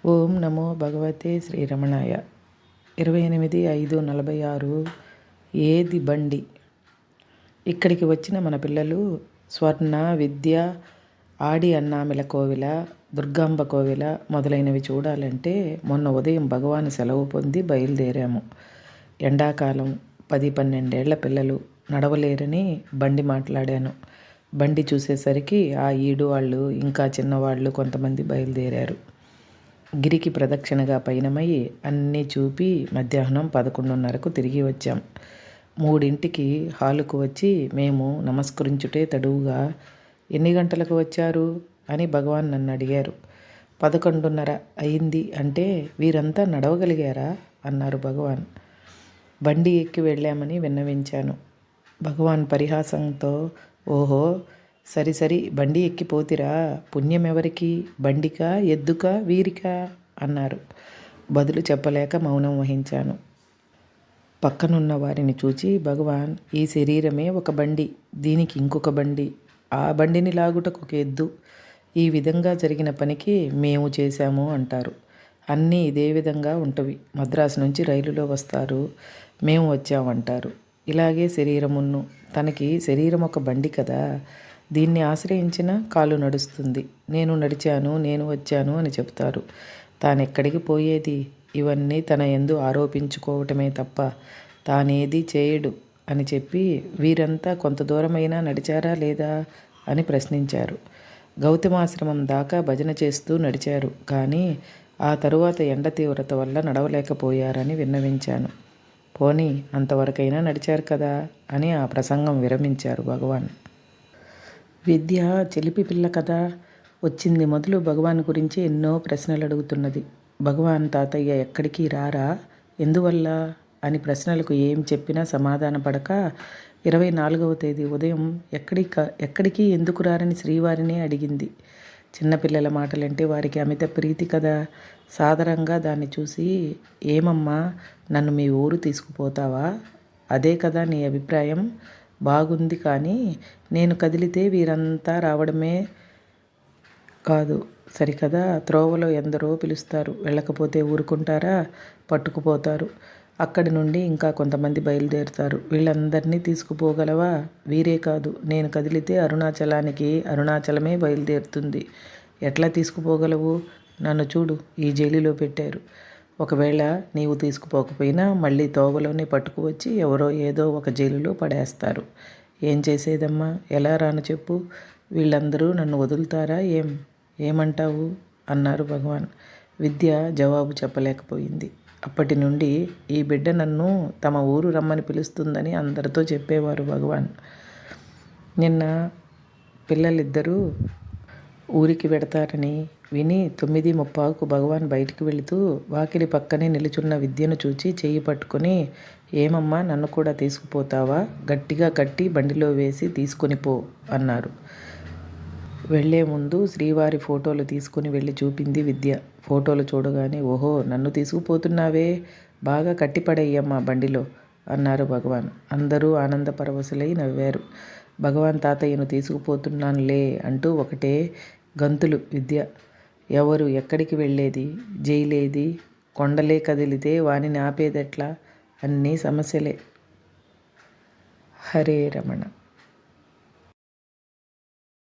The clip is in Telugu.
ఓం నమో భగవతే శ్రీరమణాయ. 28/5/46. ఏది బండి. ఇక్కడికి వచ్చిన మన పిల్లలు స్వర్ణ, విద్య, ఆడి అన్నామిల కోవిల, దుర్గాంబ కోవిల మొదలైనవి చూడాలంటే మొన్న ఉదయం భగవాన్ సెలవు పొంది బయలుదేరాము. ఎండాకాలం 10-12 పిల్లలు నడవలేరని బండి మాట్లాడాను. బండి చూసేసరికి ఆ ఈడు వాళ్ళు ఇంకా చిన్నవాళ్ళు కొంతమంది బయలుదేరారు. గిరికి ప్రదక్షిణగా పయనమై అన్నీ చూపి మధ్యాహ్నం 11:30కు తిరిగి వచ్చాం. 3ంటికి హాలుకు వచ్చి మేము నమస్కరించుటే తడువుగా, ఎన్ని గంటలకు వచ్చారు అని భగవాన్ నన్ను అడిగారు. 11:30 అయింది అంటే, వీరంతా నడవగలిగారా అన్నారు భగవాన్. బండి ఎక్కి వెళ్ళామని విన్నవించాను. భగవాన్ పరిహాసంతో, ఓహో సరి బండి ఎక్కిపోతిరా, పుణ్యం ఎవరికి, బండికా ఎద్దుకా వీరికా అన్నారు. బదులు చెప్పలేక మౌనం వహించాను. పక్కనున్న వారిని చూచి భగవాన్, ఈ శరీరమే ఒక బండి, దీనికి ఇంకొక బండి, ఆ బండిని లాగుటకు ఒక ఎద్దు, ఈ విధంగా జరిగిన పనికి మేము చేశాము అంటారు. అన్నీ ఇదే విధంగా ఉంటవి. మద్రాసు నుంచి రైలులో వస్తారు, మేము వచ్చామంటారు. ఇలాగే శరీరమును, తనకి శరీరం ఒక బండి కదా, దీన్ని ఆశ్రయించిన కాలు నడుస్తుంది. నేను నడిచాను, నేను వచ్చాను అని చెప్తారు. తానెక్కడికి పోయేది? ఇవన్నీ తన యందు ఆరోపించుకోవటమే తప్ప తానేది చేయడు అని చెప్పి, వీరంతా కొంత దూరమైనా నడిచారా లేదా అని ప్రశ్నించారు. గౌతమాశ్రమం దాకా భజన చేస్తూ నడిచారు, కానీ ఆ తరువాత ఎండ తీవ్రత వల్ల నడవలేకపోయారని విన్నవించాను. పోనీ అంతవరకైనా నడిచారు కదా అని ఆ ప్రసంగం విరమించారు భగవాన్. విద్య చిలిపి పిల్ల కదా, వచ్చింది మొదలు భగవాన్ గురించి ఎన్నో ప్రశ్నలు అడుగుతున్నది. భగవాన్ తాతయ్య ఎక్కడికి రారా, ఎందువల్ల అని ప్రశ్నలకు ఏం చెప్పినా సమాధాన పడక 24వ తేదీ ఉదయం ఎక్కడికి ఎందుకు రారని శ్రీవారినే అడిగింది. చిన్నపిల్లల మాటలంటే వారికి అమిత ప్రీతి కదా. సాదరంగా దాన్ని చూసి, ఏమమ్మా నన్ను మీ ఊరు తీసుకుపోతావా, అదే కదా నీ అభిప్రాయం, బాగుంది, కానీ నేను కదిలితే వీరంతా రావడమే కాదు సరికదా, త్రోవలో ఎందరో పిలుస్తారు, వెళ్ళకపోతే ఊరుకుంటారా, పట్టుకుపోతారు. అక్కడి నుండి ఇంకా కొంతమంది బయలుదేరుతారు, వీళ్ళందరినీ తీసుకుపోగలవా? వీరే కాదు, నేను కదిలితే అరుణాచలమే బయలుదేరుతుంది, ఎట్లా తీసుకుపోగలవు? నన్ను చూడు, ఈ జైలులో పెట్టారు. ఒకవేళ నీవు తీసుకుపోకపోయినా మళ్ళీ తోవలోనే పట్టుకువచ్చి ఎవరో ఏదో ఒక జైలులో పడేస్తారు. ఏం చేసేదమ్మా, ఎలా రాను చెప్పు? వీళ్ళందరూ నన్ను వదులుతారా ఏమంటావు అన్నారు భగవాన్. విద్య జవాబు చెప్పలేకపోయింది. అప్పటి నుండి ఈ బిడ్డ నన్ను తమ ఊరు రమ్మని పిలుస్తుందని అందరితో చెప్పేవారు భగవాన్. నిన్న పిల్లలిద్దరూ ఊరికి వెడతారని విని 9:30కు భగవాన్ బయటికి వెళుతూ వాకిలి పక్కనే నిలుచున్న విద్యను చూచి చెయ్యి పట్టుకుని, ఏమమ్మా నన్ను కూడా తీసుకుపోతావా, గట్టిగా కట్టి బండిలో వేసి తీసుకుని పో అన్నారు. వెళ్లే ముందు శ్రీవారి ఫోటోలు తీసుకుని వెళ్ళి చూపింది విద్య. ఫోటోలు చూడగానే, ఓహో నన్ను తీసుకుపోతున్నావే, బాగా కట్టిపడేయమ్మా బండిలో అన్నారు భగవాన్. అందరూ ఆనంద పరవశులై నవ్వారు. భగవాన్ తాతయ్యను తీసుకుపోతున్నానులే అంటూ ఒకటే గంతులు విద్య. ఎవరు ఎక్కడికి వెళ్ళేది, జైలేది, కొండలే కదిలితే వానిని ఆపేదెట్లా, అన్నీ సమస్యలే. హరే రమణ.